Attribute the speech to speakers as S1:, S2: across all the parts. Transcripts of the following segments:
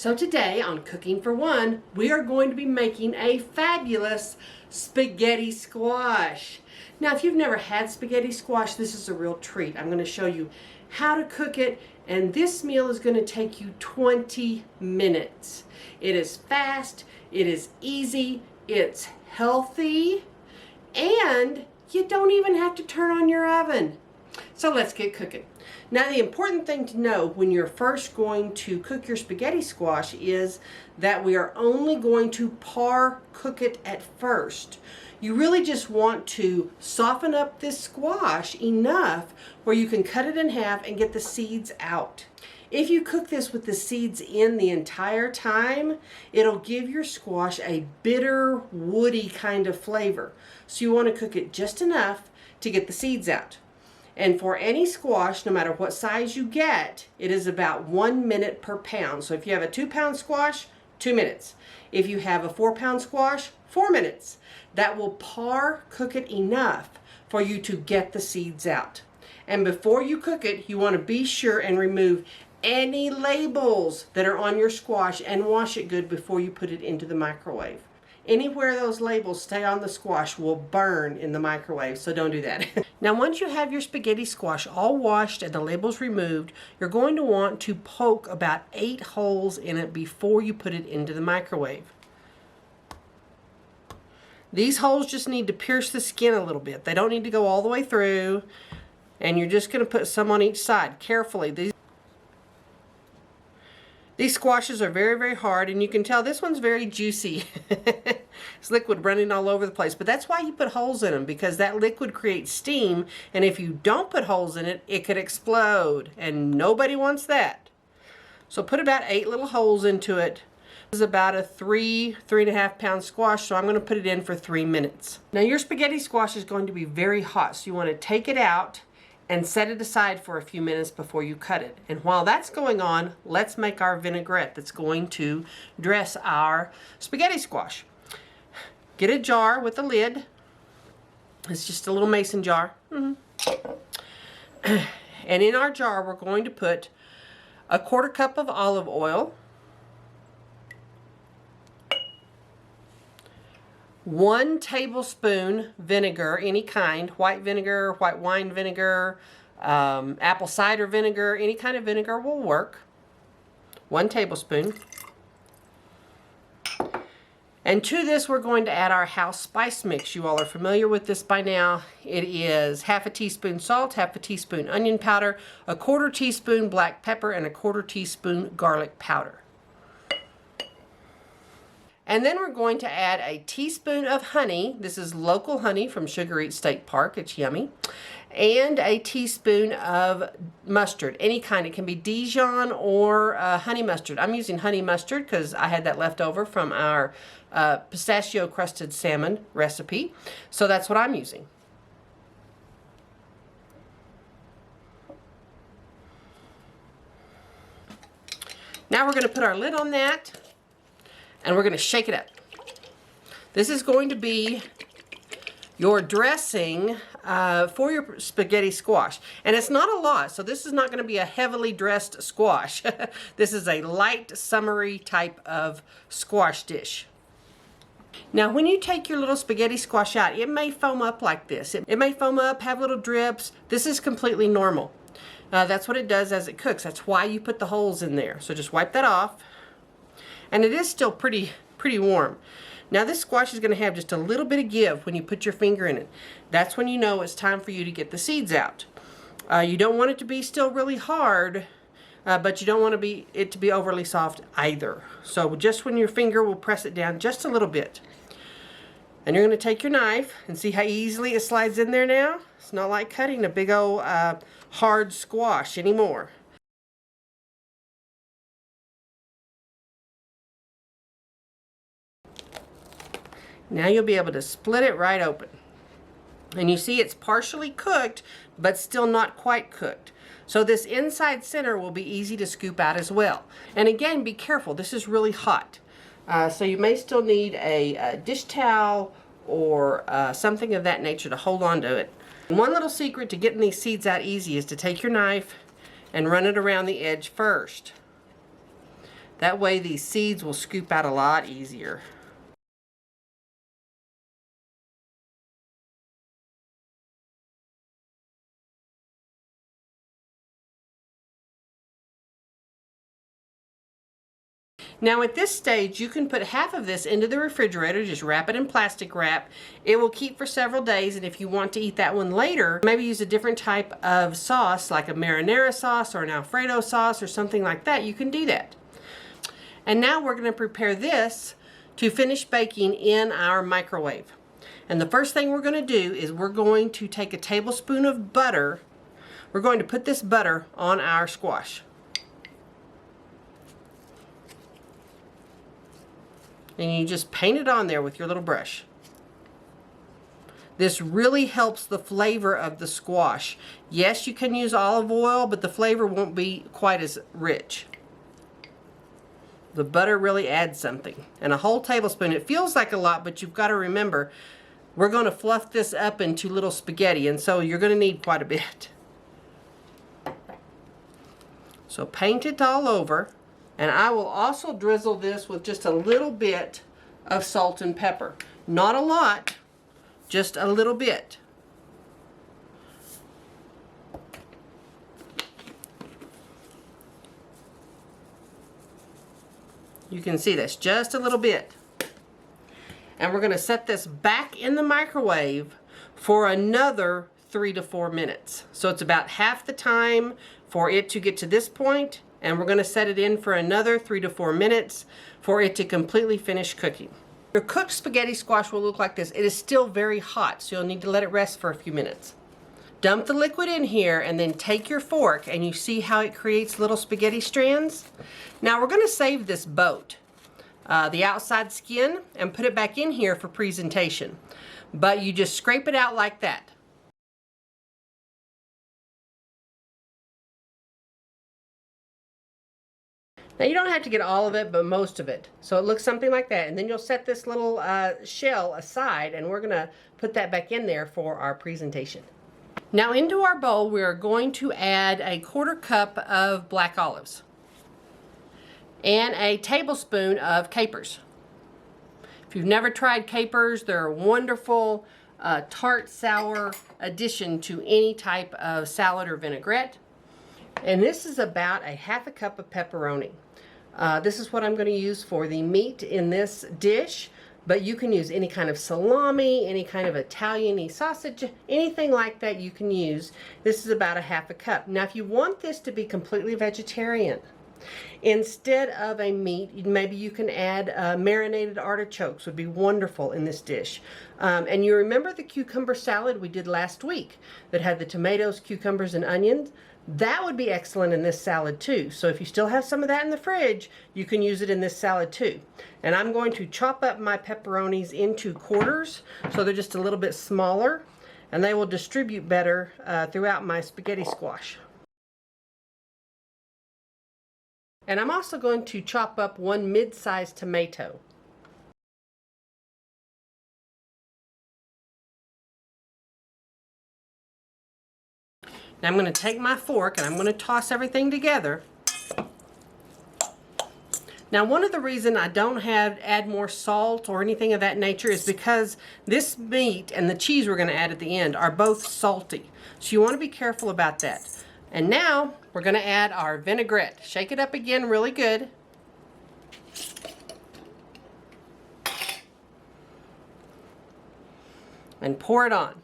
S1: So today on Cooking for One, we are going to be making a fabulous spaghetti squash. Now, if you've never had spaghetti squash, this is a real treat. I'm going to show you how to cook it, and this meal is going to take you 20 minutes. It is fast, it is easy, it's healthy, and you don't even have to turn on your oven. So let's get cooking. Now, the important thing to know when you're first going to cook your spaghetti squash is that we are only going to par cook it at first. You really just want to soften up this squash enough where you can cut it in half and get the seeds out. If you cook this with the seeds in the entire time, it'll give your squash a bitter, woody kind of flavor. So you want to cook it just enough to get the seeds out. And for any squash, no matter what size you get, it is about 1 minute per pound. So if you have a 2-pound squash, 2 minutes. If you have a 4-pound squash, 4 minutes. That will par cook it enough for you to get the seeds out. And before you cook it, you want to be sure and remove any labels that are on your squash and wash it good before you put it into the microwave. Anywhere those labels stay on the squash will burn in the microwave, so don't do that. Now, once you have your spaghetti squash all washed and the labels removed, you're going to want to poke about 8 holes in it before you put it into the microwave. These holes just need to pierce the skin a little bit. They don't need to go all the way through, and you're just going to put some on each side carefully. These squashes are very, very hard, and you can tell this one's very juicy. It's liquid running all over the place, but that's why you put holes in them, because that liquid creates steam, and if you don't put holes in it, it could explode, and nobody wants that. So put about 8 little holes into it. This is about a 3.5 pound squash, so I'm going to put it in for 3 minutes. Now, your spaghetti squash is going to be very hot, so you want to take it out and set it aside for a few minutes before you cut it. And while that's going on, let's make our vinaigrette that's going to dress our spaghetti squash. Get a jar with a lid. It's just a little mason jar. And in our jar, we're going to put a 1/4 cup of olive oil, 1 tablespoon vinegar, any kind, white vinegar, white wine vinegar, apple cider vinegar, any kind of vinegar will work. 1 tablespoon. And to this, we're going to add our house spice mix. You all are familiar with this by now. It is 1/2 teaspoon salt, 1/2 teaspoon onion powder, 1/4 teaspoon black pepper, and 1/4 teaspoon garlic powder. And then we're going to add a teaspoon of honey. This is local honey from Sugar Eat State Park. It's yummy. And a teaspoon of mustard, any kind. It can be Dijon or honey mustard. I'm using honey mustard because I had that left over from our pistachio crusted salmon recipe. So that's what I'm using. Now we're going to put our lid on that, and we're going to shake it up. This is going to be your dressing for your spaghetti squash. And it's not a lot, so this is not going to be a heavily dressed squash. This is a light, summery type of squash dish. Now, when you take your little spaghetti squash out, it may foam up like this. It may foam up, have little drips. This is completely normal. That's what it does as it cooks. That's why you put the holes in there. So just wipe that off. And it is still pretty warm. Now, this squash is going to have just a little bit of give when you put your finger in it. That's when you know it's time for you to get the seeds out. You don't want it to be still really hard, but you don't want it to be overly soft either. So just when your finger will press it down just a little bit. And you're going to take your knife and see how easily it slides in there now. It's not like cutting a big old hard squash anymore. Now you'll be able to split it right open. And you see it's partially cooked, but still not quite cooked. So this inside center will be easy to scoop out as well. And again, be careful. This is really hot. So you may still need a dish towel or something of that nature to hold on to it. And one little secret to getting these seeds out easy is to take your knife and run it around the edge first. That way these seeds will scoop out a lot easier. Now at this stage, you can put half of this into the refrigerator, just wrap it in plastic wrap. It will keep for several days, and if you want to eat that one later, maybe use a different type of sauce, like a marinara sauce or an Alfredo sauce or something like that, you can do that. And now we're going to prepare this to finish baking in our microwave. And the first thing we're going to do is we're going to take a tablespoon of butter. We're going to put this butter on our squash. And you just paint it on there with your little brush. This really helps the flavor of the squash. Yes, you can use olive oil, but the flavor won't be quite as rich. The butter really adds something. And a whole tablespoon, it feels like a lot, but you've got to remember, we're going to fluff this up into little spaghetti, and so you're going to need quite a bit. So paint it all over. And I will also drizzle this with just a little bit of salt and pepper. Not a lot, just a little bit. You can see this, just a little bit. And we're going to set this back in the microwave for another 3 to 4 minutes. So it's about half the time for it to get to this point. And we're going to set it in for another 3 to 4 minutes for it to completely finish cooking. Your cooked spaghetti squash will look like this. It is still very hot, so you'll need to let it rest for a few minutes. Dump the liquid in here and then take your fork, and you see how it creates little spaghetti strands? Now we're going to save this boat, the outside skin, and put it back in here for presentation. But you just scrape it out like that. Now you don't have to get all of it, but most of it. So it looks something like that. And then you'll set this little shell aside, and we're going to put that back in there for our presentation. Now into our bowl, we are going to add a 1/4 cup of black olives and a tablespoon of capers. If you've never tried capers, they're a wonderful tart, sour addition to any type of salad or vinaigrette. And this is about a 1/2 cup of pepperoni. This is what I'm going to use for the meat in this dish, but you can use any kind of salami, any kind of Italian-y sausage, anything like that you can use. This is about a 1/2 cup. Now if you want this to be completely vegetarian, instead of a meat, maybe you can add marinated artichokes, would be wonderful in this dish. And you remember the cucumber salad we did last week that had the tomatoes, cucumbers, and onions? That would be excellent in this salad too. So if you still have some of that in the fridge, you can use it in this salad too. And I'm going to chop up my pepperonis into quarters so they're just a little bit smaller, and they will distribute better throughout my spaghetti squash. And I'm also going to chop up 1 mid-sized tomato. Now I'm going to take my fork and I'm going to toss everything together. Now one of the reasons I don't add more salt or anything of that nature is because this meat and the cheese we're going to add at the end are both salty. So you want to be careful about that. And now we're going to add our vinaigrette. Shake it up again really good. And pour it on.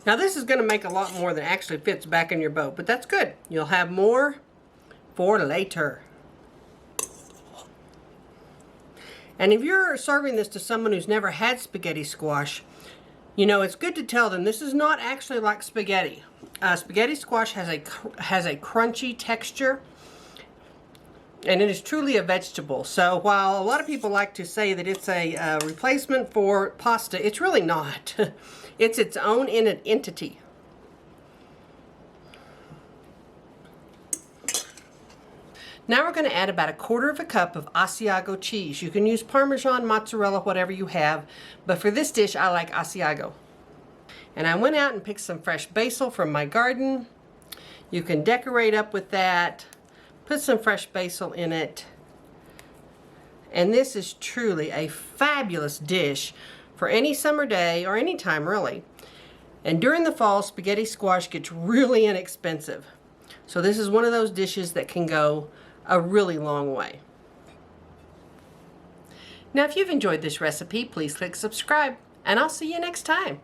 S1: Now this is going to make a lot more than actually fits back in your boat, but that's good. You'll have more for later. And if you're serving this to someone who's never had spaghetti squash, you know, it's good to tell them this is not actually like spaghetti. Spaghetti squash has a crunchy texture, and it is truly a vegetable. So while a lot of people like to say that it's a replacement for pasta, it's really not. It's its own entity. Now we're going to add about 1/4 cup of Asiago cheese. You can use Parmesan, mozzarella, whatever you have, but for this dish I like Asiago. And I went out and picked some fresh basil from my garden. You can decorate up with that. Put some fresh basil in it. And this is truly a fabulous dish for any summer day or any time really. And during the fall, spaghetti squash gets really inexpensive. So this is one of those dishes that can go a really long way. Now if you've enjoyed this recipe, please click subscribe, and I'll see you next time.